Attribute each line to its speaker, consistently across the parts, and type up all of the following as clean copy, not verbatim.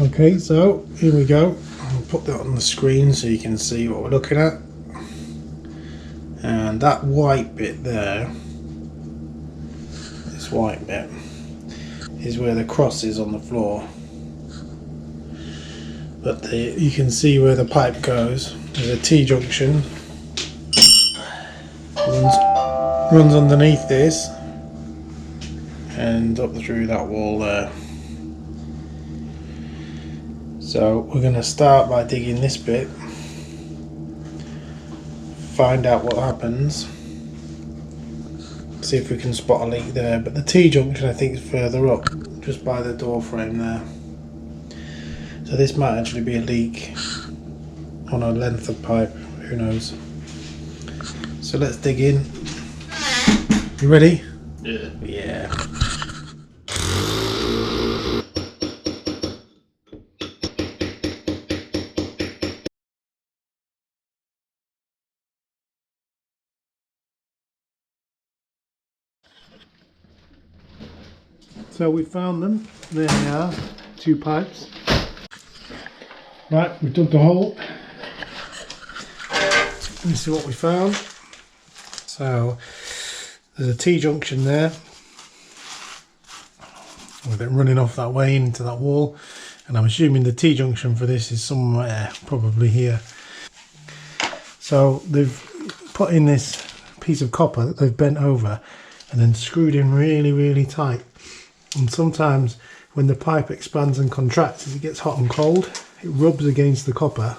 Speaker 1: Okay, so here we go. I'll put that on the screen so you can see what we're looking at. And that white bit there, this white bit, is where the cross is on the floor. But you can see where the pipe goes. There's a T-junction. Runs underneath this and up through that wall there. So we're going to start by digging this bit, find out what happens, see if we can spot a leak there. But the T-junction I think is further up, just by the door frame there. So this might actually be a leak on a length of pipe, who knows. So let's dig in. You ready?
Speaker 2: Yeah.
Speaker 1: Yeah. So we found them. There they are, 2 pipes. Right, we've dug the hole. Let me see what we found. So there's a T-junction there with it running off that way into that wall, and I'm assuming the T-junction for this is somewhere probably here. So they've put in this piece of copper that they've bent over and then screwed in really tight. And sometimes when the pipe expands and contracts as it gets hot and cold, it rubs against the copper,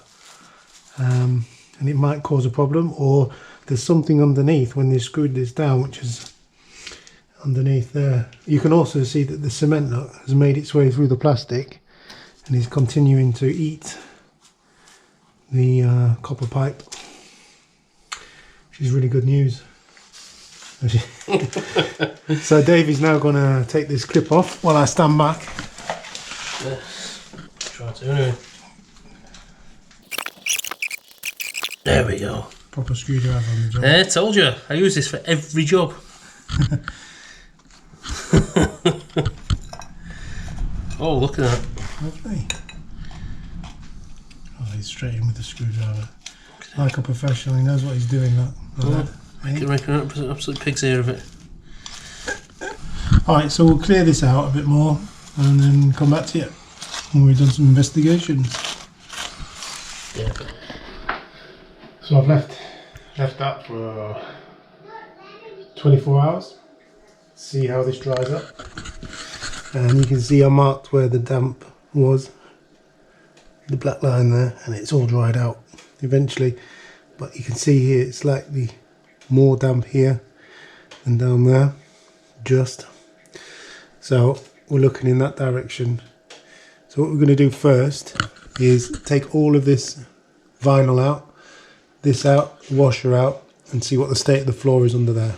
Speaker 1: and it might cause a problem, or there's something underneath when they screwed this down, which is underneath there. You can also see that the cement has made its way through the plastic and is continuing to eat the copper pipe, which is really good news. So Davey's now going to take this clip off while I stand back.
Speaker 2: Yes. Try to anyway. There we go.
Speaker 1: Proper screwdriver on the job.
Speaker 2: I told you, I use this for every job. Oh, look at that.
Speaker 1: Lovely. Oh, he's straight in with the screwdriver. Like a professional, he knows what he's doing.
Speaker 2: Making an absolute pig's ear of it.
Speaker 1: Alright, so we'll clear this out a bit more and then come back to you when we've done some investigations.
Speaker 2: Yeah.
Speaker 1: So I've left that for 24 hours. See how this dries up. And you can see I marked where the damp was, the black line there, and it's all dried out eventually. But you can see here it's slightly more damp here than down there, just. So we're looking in that direction. So what we're going to do first is take all of this vinyl out, this out, washer out, and see what the state of the floor is under there.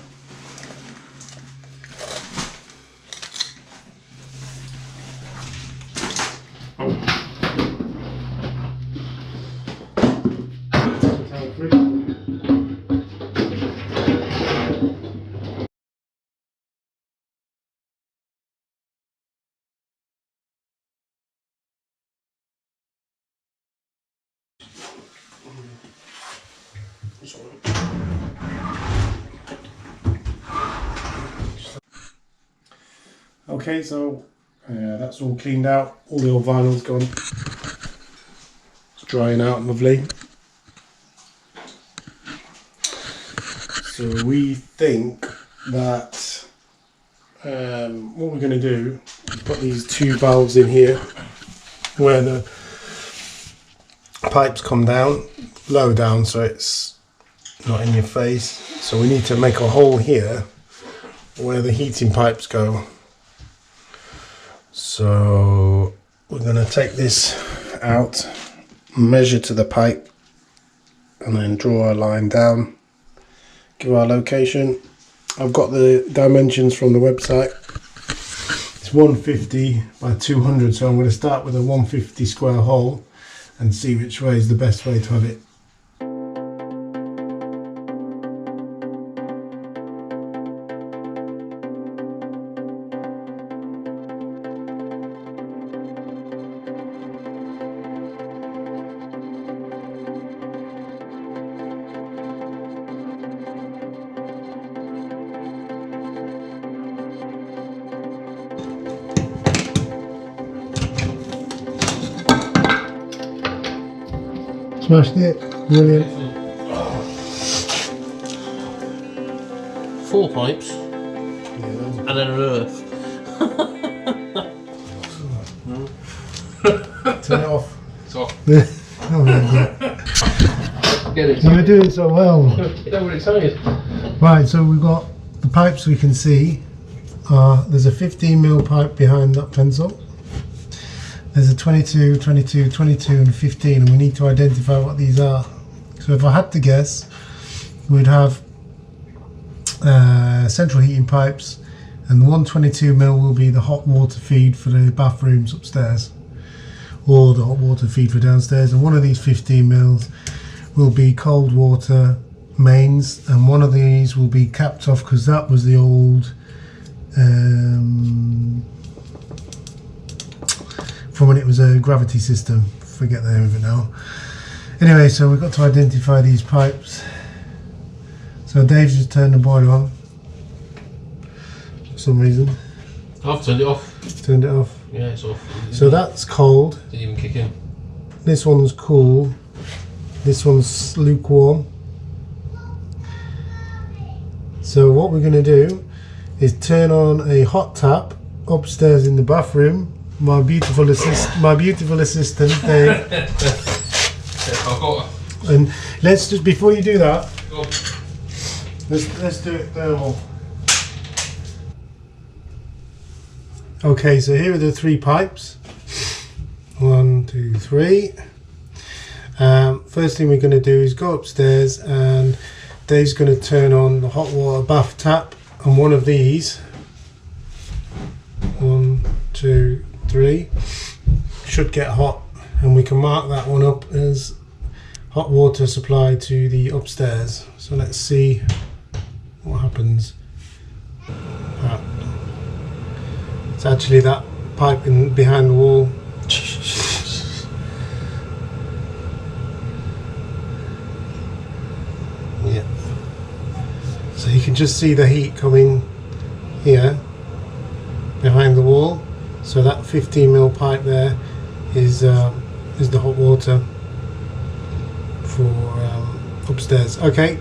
Speaker 1: Okay, so that's all cleaned out, all the old vinyl's gone. It's drying out lovely. So we think that what we're going to do is put these 2 valves in here where the pipes come down, low down, so it's not in your face. So we need to make a hole here where the heating pipes go. So we're going to take this out, measure to the pipe, and then draw a line down, give our location. I've got the dimensions from the website. It's 150 by 200, so I'm going to start with a 150 square hole and see which way is the best way to have it. Smashed it. Brilliant.
Speaker 2: 4 pipes
Speaker 1: Yeah.
Speaker 2: and then an earth.
Speaker 1: Turn it off.
Speaker 2: It's off.
Speaker 1: Oh my God.
Speaker 2: Get it.
Speaker 1: You're doing so well.
Speaker 2: Get over excited.
Speaker 1: Right, so we've got the pipes we can see. There's a 15mm pipe behind that pencil. There's a 22, 22, 22 and 15, and we need to identify what these are. So if I had to guess, we'd have central heating pipes, and the 122mm will be the hot water feed for the bathrooms upstairs, or the hot water feed for downstairs, and one of these 15mm will be cold water mains, and one of these will be capped off because that was the old from when it was a gravity system. Forget the name of it now. Anyway, so we've got to identify these pipes. So Dave's just turned the boiler on for some reason.
Speaker 2: I've turned it off.
Speaker 1: Turned it off.
Speaker 2: Yeah, it's off.
Speaker 1: So that's cold.
Speaker 2: Didn't even kick in.
Speaker 1: This one's cool. This one's lukewarm. So what we're going to do is turn on a hot tap upstairs in the bathroom. My beautiful assistant Dave. And let's just, before you do that, let's do it thermal. Okay, so here are the 3 pipes. 1, 2, 3. First thing we're going to do is go upstairs, and Dave's going to turn on the hot water bath tap, and one of these, 1, 2, 3, should get hot, and we can mark that one up as hot water supply to the upstairs. So let's see what happens. It's actually that pipe behind the wall. Yeah. So you can just see the heat coming here behind the wall. So that 15mm pipe there is the hot water for upstairs. Okay,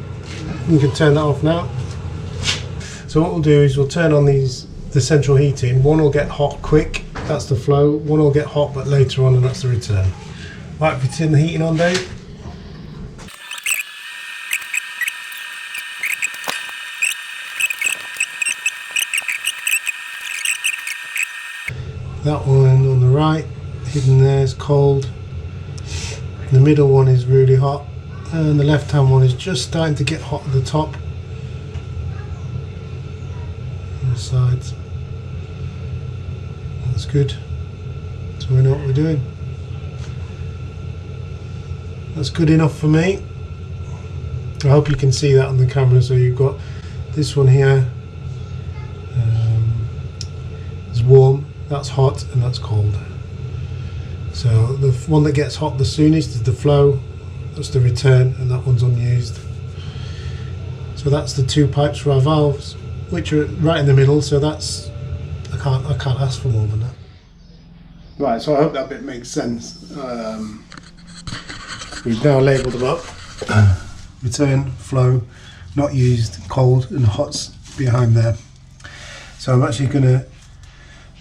Speaker 1: you can turn that off now. So what we'll do is we'll turn on the central heating. One will get hot quick, that's the flow. One will get hot but later on, and that's the return. Right, if you turn the heating on, Dave. That one on the right, hidden there, is cold. The middle one is really hot, and the left hand one is just starting to get hot at the top. On the sides. That's good. So we know what we're doing. That's good enough for me. I hope you can see that on the camera. So you've got this one here. It's warm. That's hot, and that's cold. So the one that gets hot the soonest is the flow, that's the return, and that one's unused. So that's the 2 pipes for our valves, which are right in the middle. So that's, I can't ask for more than that. Right, so I hope that bit makes sense. We've now labelled them up. Return, flow, not used, cold, and hot's behind there. So I'm actually going to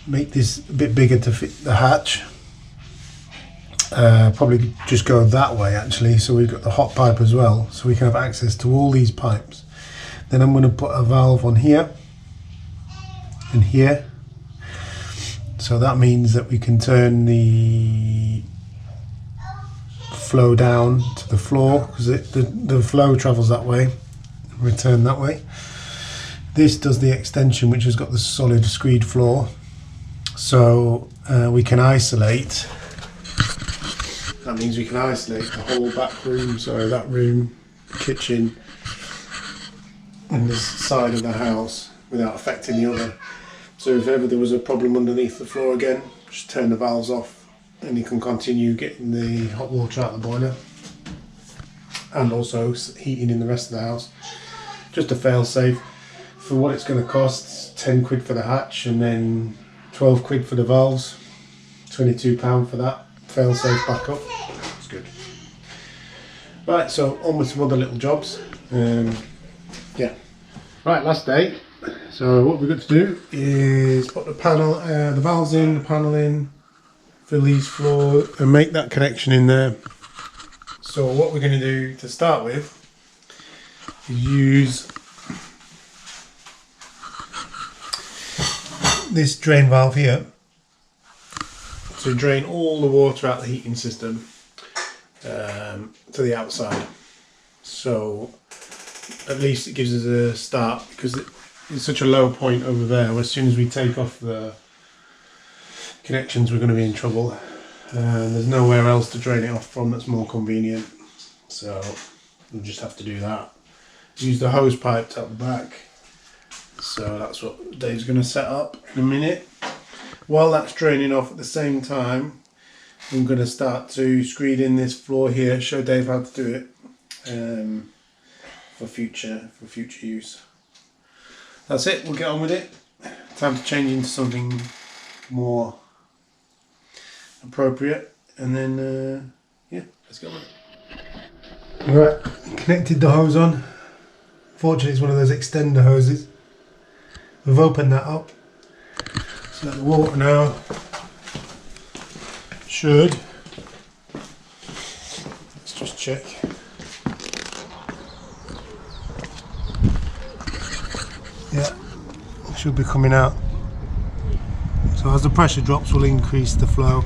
Speaker 1: make this a bit bigger to fit the hatch. Probably just go that way actually, so we've got the hot pipe as well, so we can have access to all these pipes. Then I'm going to put a valve on here and here, so that means that we can turn the flow down to the floor, because the flow travels that way, return that way. This does the extension, which has got the solid screed floor, so we can isolate. That means we can isolate the whole back room, so that room, kitchen, and this side of the house without affecting the other. So if ever there was a problem underneath the floor again, just turn the valves off and you can continue getting the hot water out of the boiler, and also heating in the rest of the house. Just a fail safe. For what it's going to cost, 10 quid for the hatch, and then 12 quid for the valves, £22 for that fail safe backup. It's good. Right, so on with some other little jobs. Yeah. Right, last day. So what we've got to do is put the panel, the valves in, the panel in, fill these floor, and make that connection in there. So what we're going to do to start with is use this drain valve here to drain all the water out of the heating system to the outside. So at least it gives us a start, because it's such a low point over there. As soon as we take off the connections, we're going to be in trouble, and there's nowhere else to drain it off from that's more convenient, so we'll just have to do that. Use the hose pipe out the back. So that's what Dave's going to set up in a minute. While that's draining off at the same time, I'm going to start to screed in this floor here, show Dave how to do it for future use. That's it, we'll get on with it. Time to change into something more appropriate, and then yeah, let's get on with it. Alright, connected the hose on. Fortunately it's one of those extender hoses. We've opened that up, so the water now should, let's just check. Yeah, it should be coming out. So as the pressure drops, we'll increase the flow,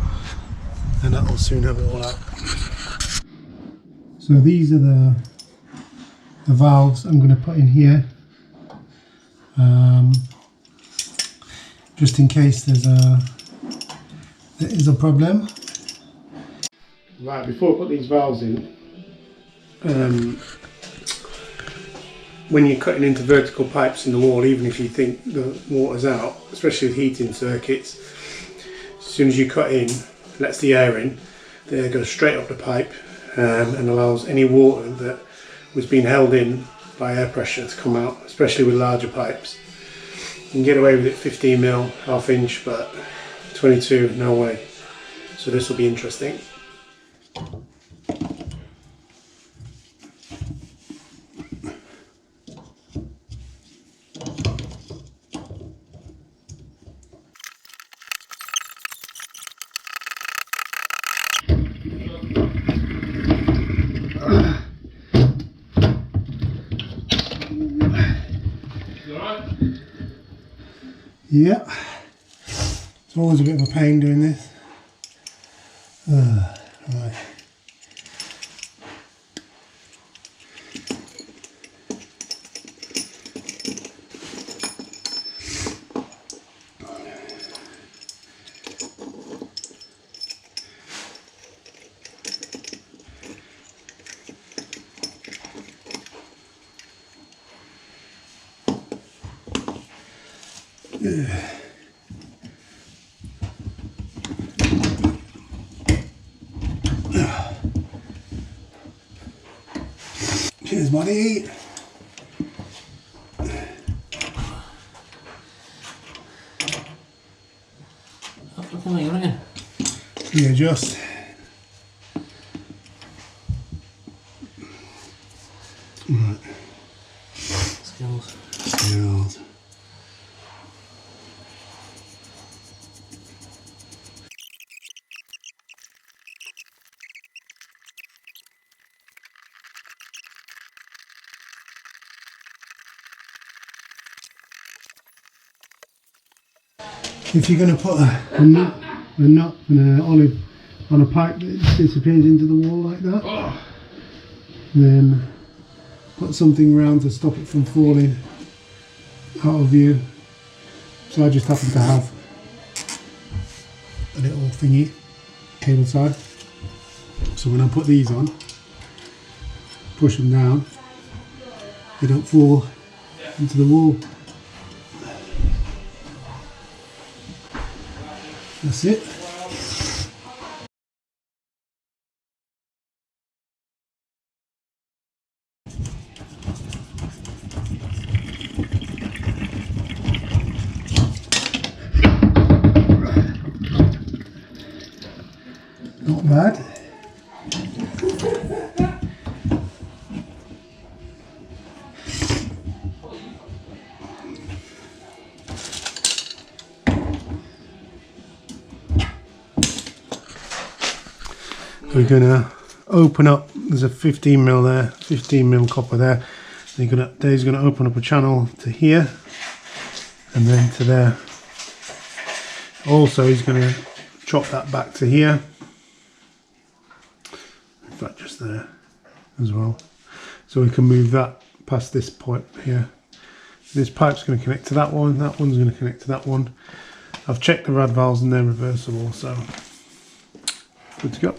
Speaker 1: and that will soon have it all out. So these are the valves I'm going to put in here, just in case there is a problem. Right, before I put these valves in, when you're cutting into vertical pipes in the wall, even if you think the water's out, especially with heating circuits, as soon as you cut in, lets the air in, the air goes straight up the pipe and allows any water that was being held in by air pressure to come out, especially with larger pipes. You can get away with it 15mm, ½ inch, but 22, no way. So this will be interesting. Yeah, it's always a bit of a pain doing this. Right. Cheers, buddy. Readjust. Right. Skills. If you're going to put a nut and an olive on a pipe that disappears into the wall like that, then put something round to stop it from falling out of view. So I just happen to have a little thingy, cable tie. So when I put these on, push them down, they don't fall into the wall. That's it. Not bad. We're gonna open up, there's a 15mm there, 15mm copper there. Dave's gonna open up a channel to here and then to there. Also he's gonna chop that back to here. In fact, just there as well. So we can move that past this point here. This pipe's going to connect to that one's going to connect to that one. I've checked the rad valves and they're reversible, so good to go.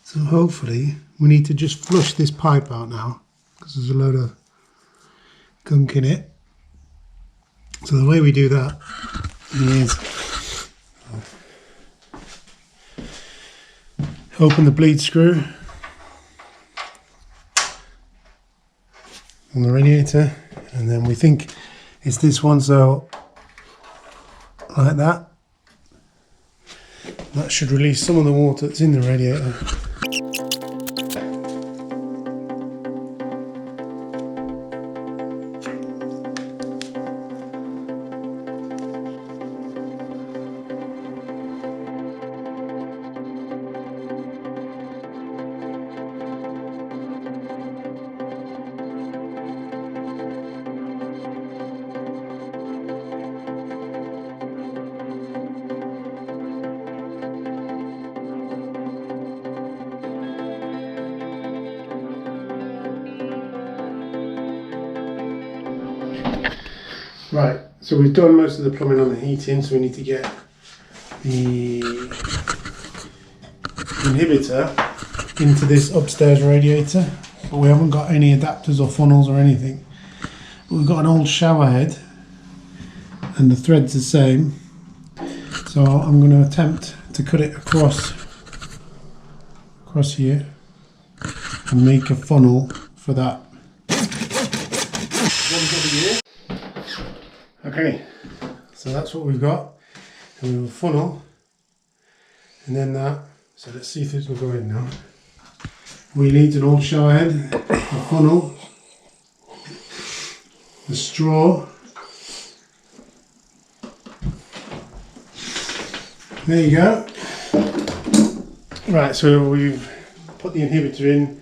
Speaker 1: So hopefully we need to just flush this pipe out now because there's a load of gunk in it. So the way we do that is open the bleed screw on the radiator, and then we think it's this one, so like that. That should release some of the water that's in the radiator. Right, so we've done most of the plumbing on the heating, so we need to get the inhibitor into this upstairs radiator, but we haven't got any adapters or funnels or anything. We've got an old shower head and the thread's the same, so I'm going to attempt to cut it across here and make a funnel for that. Okay, so that's what we've got, and we have a funnel, and then that. So let's see if this will go in now. We need an old shower head, a funnel, a straw. There you go. Right, so we've put the inhibitor in,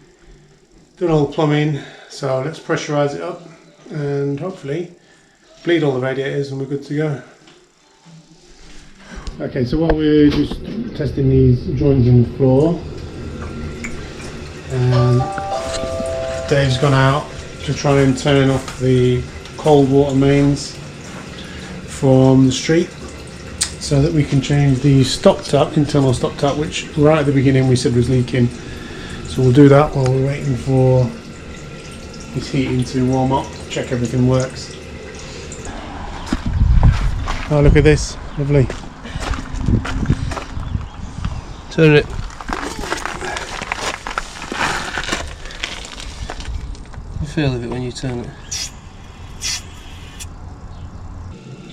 Speaker 1: done all the plumbing, so let's pressurise it up and hopefully bleed all the radiators and we're good to go. Okay, so while we're just testing these joints in the floor, and Dave's gone out to try and turn off the cold water mains from the street so that we can change the stop tap, internal stop tap, which right at the beginning we said was leaking. So we'll do that while we're waiting for this heating to warm up, check everything works. Oh, look at this, lovely.
Speaker 2: Turn it. The feel of it when you turn it.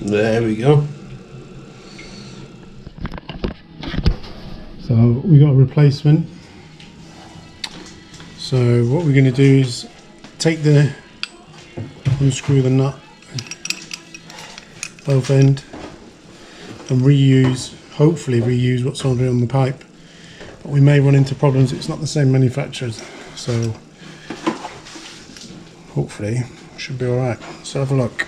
Speaker 2: There we go.
Speaker 1: So we got a replacement. So what we're going to do is unscrew the nut, both end, and hopefully reuse what's already on the pipe. But we may run into problems, it's not the same manufacturers, so hopefully it should be alright. So have a look.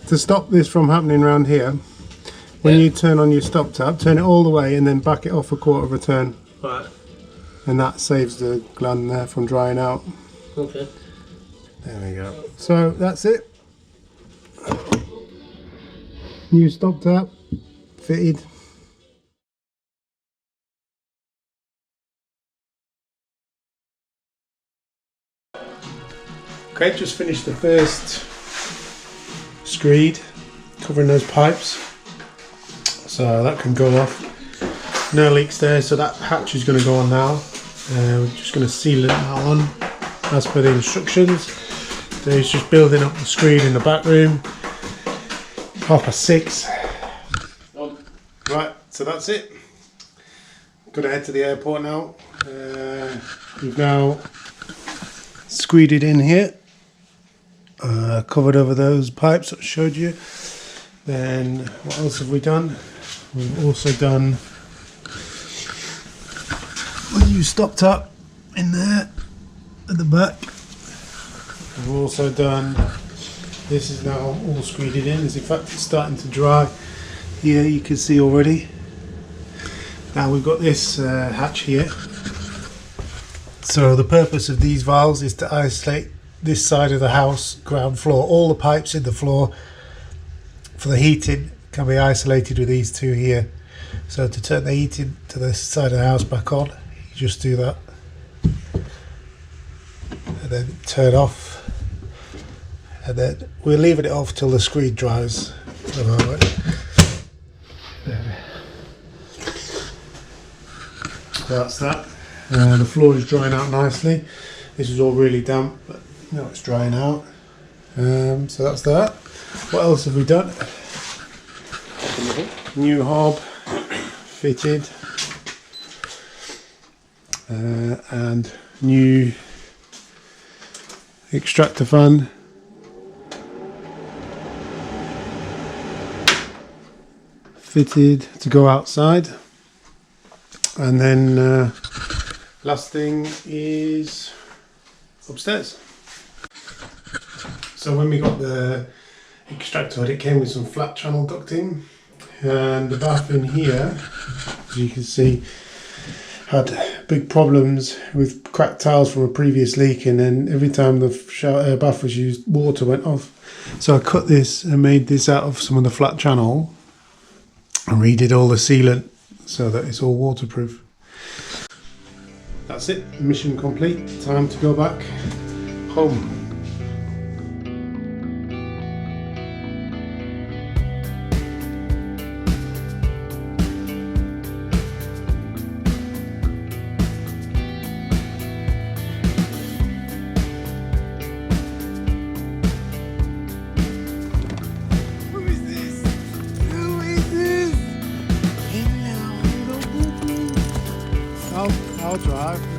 Speaker 1: To stop this from happening around here, when you turn on your stop tap, turn it all the way and then back it off a quarter of a turn.
Speaker 2: Right.
Speaker 1: And that saves the gland there from drying out.
Speaker 2: Okay.
Speaker 1: There we go. So that's it. New stop tap fitted. Okay, just finished the first screed covering those pipes, so that can go off. No leaks there, so that hatch is going to go on now. We're just going to seal it now on as per the instructions. So he's just building up the screed in the back room. 6:30. Right, so that's it. Got to head to the airport now. We've now screeded in here. Covered over those pipes that I showed you. Then what else have we done? We've also done a new stop tap in there at the back. We've also done, this is now all screeded in. In fact, it's starting to dry here, you can see already. Now we've got this hatch here. So the purpose of these valves is to isolate this side of the house, ground floor. All the pipes in the floor for the heating can be isolated with these two here. So to turn the heating to this side of the house back on, you just do that and then turn off, and then we're leaving it off till the screed dries. That's that. The floor is drying out nicely. This is all really damp, but now it's drying out. So that's that. What else have we done? New hob fitted, and new extractor fan. Fitted to go outside. And then last thing is upstairs. So when we got the extractor, it came with some flat channel ducting, and the bath in here, as you can see, had big problems with cracked tiles from a previous leak, and then every time the shower bath was used, water went off. So I cut this and made this out of some of the flat channel and redid all the sealant so that it's all waterproof. That's it, mission complete. Time to go back home. I'll drive.